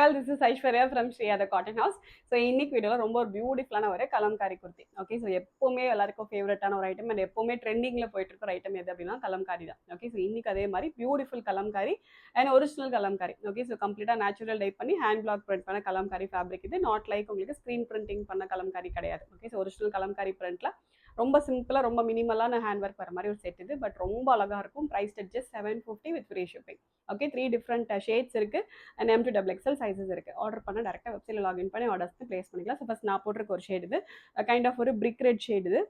All, this is Aishwarya from ஸ்ரீயாத cotton house. So இன்னைக்கு வீடியோவில் ரொம்ப ஒரு பியூட்டிஃபுல்லான ஒரு கலம்காரி குர்த்தி. ஓகே, ஸோ எப்போவுமே எல்லாருக்கும் ஃபேவரட்டான ஒரு ஐட்டம் அண்ட் எப்போவுமே ட்ரெண்டிங்கில் போயிட்டு இருக்கிற ஐட்டம் எது அப்படின்னா கலம்காரி தான். ஓகே, ஸோ இன்னைக்கு அதே மாதிரி beautiful Kalamkari and original Kalamkari. Okay, so கம்ப்ளீட்டாக நேச்சுரல் டைப் பண்ணி ஹேண்ட் பிளாக் பிரிண்ட் பண்ண கலம்காரி ஃபேப்ரிக் இது. நாட் லைக் உங்களுக்கு ஸ்க்ரீன் பிரிண்டிங் பண்ண கலம்காரி கிடையாது. ஓகே, ஸோ ஒரிஜினல் கலம்காரி பிரிண்ட்ல ரொம்ப சிம்பிளாக ரொம்ப மினிமலான ஹேண்ட் ஒர்க் வர மாதிரி ஒரு செட் இது. பட் ரொம்ப அழகாக இருக்கும். Price just 750 with free shipping. Okay, 3 different shades இருக்குது அண்ட் M2XL சைஸஸ் இருக்குது. ஆர்டர் பண்ண டேரெக்டாக வெப்சைட்டில் லாகின் பண்ணி ஆர்டர்ஸ் ப்ளேஸ் பண்ணிக்கலாம். ஸோ ஃபஸ்ட் நான் போட்டிருக்க ஒரு ஷேட் இது கைண்ட் ஆஃப் ஒரு பிரிக் ரெட் ஷேட் இது.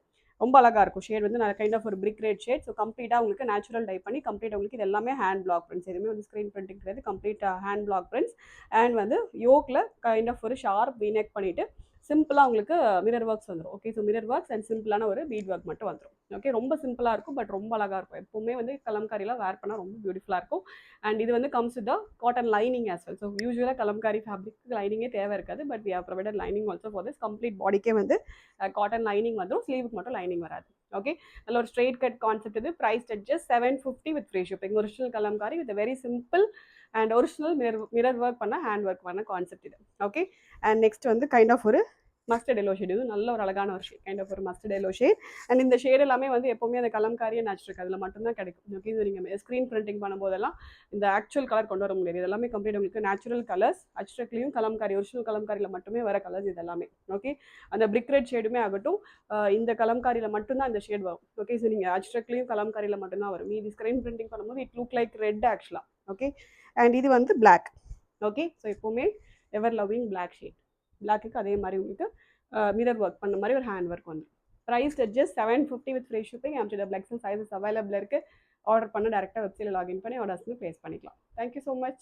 ரொம்ப அழகாக இருக்கும் ஷேட் வந்து நான் கைண்ட் ஆஃப் ஒரு பிரிக் ரெட் ஷேட். ஸோ கம்ப்ளீட்டாக உங்களுக்கு நேச்சுரல் டைப் பண்ணி கம்ப்ளீட்டாக உங்களுக்கு இது எல்லாமே ஹேண்ட் பிளாக் பிரிண்ட்ஸ். எதுவுமே வந்து ஸ்க்ரீன் பிரிண்டிங் கிடையாது. கம்ப்ளீட்டாக ஹேண்ட் பிளாக் பிரிண்ட்ஸ் அண்ட் வந்து யோக்கில் கைண்ட் ஆஃப் ஒரு ஷார்ப் வீநெக் பண்ணிவிட்டு சிம்பிளாக உங்களுக்கு மிரர் ஒர்க்ஸ் வந்துடும். Okay, so mirror works and சிம்பிளான ஒரு பீட் ஒர்க் மட்டும் வந்துடும். ஓகே, ரொம்ப சிம்பிளாக இருக்கும் பட் ரொம்ப அழகாக இருக்கும். எப்பவுமே வந்து கலம்காரிலாம் வேர் பண்ணால் ரொம்ப பியூட்டிஃபுல்லாக இருக்கும். அண்ட் இது வந்து comes with cotton lining as well. So யூஸ்வலாக கலம்காரி ஃபேப்ரிக் லைனிங்கே தேவை இருக்காது. But we have provided lining also for this. Complete பாடிக்கே வந்து காட்டன் லைனிங் வந்துடும். ஸ்லீவுக்கு மட்டும் லைனிங் வராது. ஓகே, நல்ல ஒரு ஸ்ட்ரெயிட் கட் கான்செப்ட் இது. Price just 750 with free shipping. Original kalamkari with very simple and original mirror work பண்ண ஹேண்ட் ஒர்க் பண்ண கான்செப்ட் இது. ஓகே, அண்ட் நெக்ஸ்ட் வந்து கைண்ட் ஆஃப் ஒரு மஸ்டர்ட் எல்லோ ஷேட். இது நல்ல ஒரு அழகான ஒரு ஷேட், கைண்ட் ஆஃப் ஒரு மஸ்டர்ட் எல்லோ ஷேட். அண்ட் இந்த ஷேட் எல்லாமே வந்து எப்பவுமே அந்த கலம்காரியை நேச்சுரல் அதில் மட்டும்தான் கிடைக்கும். ஓகே, இது நீங்கள் ஸ்க்ரீன் பிரிண்டிங் பண்ணும்போதெல்லாம் இந்த ஆக்சுவல் கலர் கொண்டு வர முடியாது. இது எல்லாமே கம்ப்ளீட் உங்களுக்கு நேச்சுரல் கலர்ஸ். அச்ட்ரக்லையும் கலம்காரி ஒரிஜினல் கலம்காரியில் மட்டுமே வர கலர்ஸ் இது எல்லாமே. ஓகே, அந்த பிரிக் ரெட் ஷேடுமே ஆகட்டும் இந்த கலம்காரியில் மட்டும்தான் இந்த ஷேட் வரும். ஓகே, ஸோ நீங்கள் அச்ட்ரக்லையும் கலம்காரியில் மட்டும்தான் வரும். மீதி ஸ்க்ரீன் பிரிண்டிங் பண்ணும்போது இட் லுக் லைக் ரெட் ஆக்சுவலாக. ஓகே, அண்ட் இது வந்து பிளாக். ஓகே, ஸோ எப்போவுமே எவர் லவ்விங் பிளாக் ஷேட். பிளாக்குக்கு அதே மாதிரி உங்களுக்கு மிரர் ஒர்க் பண்ண மாதிரி ஒரு ஹேண்ட் ஒர்க் வந்து. Price just 750 with free shipping. M2XL sizes available இருக்குது. ஆர்டர் பண்ண டேரெக்டாக வெப்சைட்டில் லாகின் பண்ணி ஆர்டர்ஸ்க்கு ப்ளேஸ் பண்ணிக்கலாம். Thank you so much.